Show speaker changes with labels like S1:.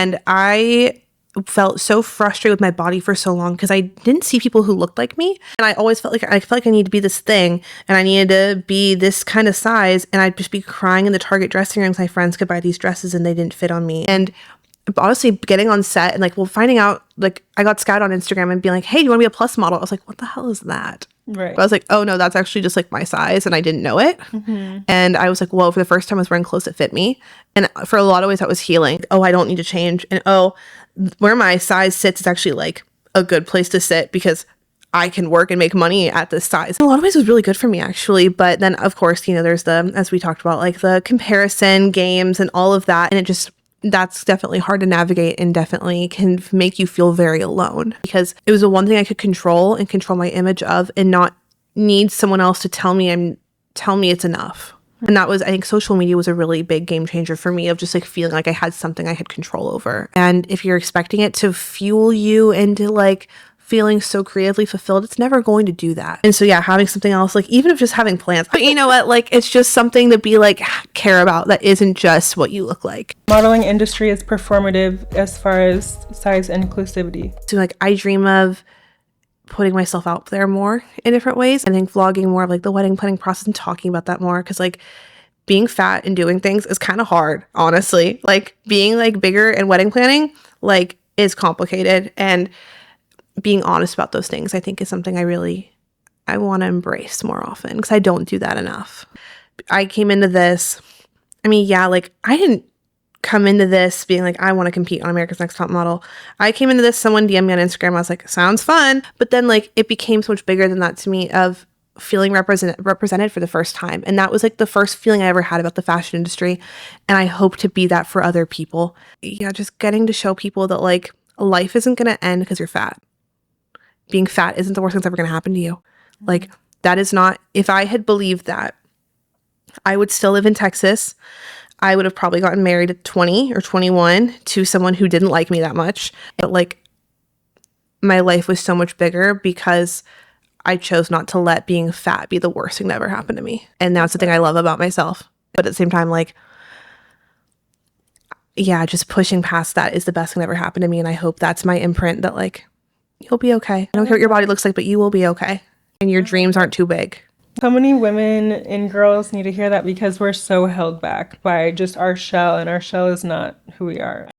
S1: And I felt so frustrated with my body for so long because I didn't see people who looked like me. And I always felt like I need to be this thing and I needed to be this kind of size. And I'd just be crying in the Target dressing rooms. My friends could buy these dresses and they didn't fit on me. And honestly, getting on set and like, finding out, like, I got scouted on Instagram and being like, hey, do you want to be a plus model? I was like, what the hell is that?
S2: Right.
S1: But I was like, oh no, that's actually just like my size, and I didn't know it. And I was like, whoa, for the first time I was wearing clothes that fit me. And for a lot of ways that was healing. Oh, I don't need to change. And oh, where my size sits is actually like a good place to sit because I can work and make money at this size. In a lot of ways it was really good for me actually. But then of course, you know, there's the, as we talked about, like the comparison games and all of that. And it just, that's definitely hard to navigate and definitely can make you feel very alone because it was the one thing I could control and control my image of and not need someone else to tell me it's enough. And that was, I think social media was a really big game changer for me of just like feeling like I had something I had control over. And if you're expecting it to fuel you into like feeling so creatively fulfilled, it's never going to do that. And so yeah, having something else, like even if just having plans, but you know what, like it's just something to be like care about that isn't just what you look like.
S2: Modeling industry is performative as far as size inclusivity.
S1: So like I dream of putting myself out there more in different ways. I think vlogging more of like the wedding planning process and talking about that more because like being fat and doing things is kind of hard, honestly. Like being like bigger and wedding planning like is complicated, and being honest about those things I think is something I want to embrace more often because I don't do that enough. I came into this, I mean, yeah, like I didn't come into this being like, I want to compete on America's Next Top Model. I came into this, someone DM'd me on Instagram. I was like, sounds fun. But then like it became so much bigger than that to me of feeling represented for the first time. And that was like the first feeling I ever had about the fashion industry. And I hope to be that for other people. Yeah, just getting to show people that like life isn't going to end because you're fat. Being fat isn't the worst thing that's ever going to happen to you. Like that is not, if I had believed that, I would still live in Texas. I would have probably gotten married at 20 or 21 to someone who didn't like me that much. But like my life was so much bigger because I chose not to let being fat be the worst thing that ever happened to me. And that's the thing I love about myself. But at the same time, like, yeah, just pushing past that is the best thing that ever happened to me. And I hope that's my imprint that like, you'll be okay. I don't care what your body looks like, but you will be okay. And your dreams aren't too big.
S2: So many women and girls need to hear that because we're so held back by just our shell, and our shell is not who we are.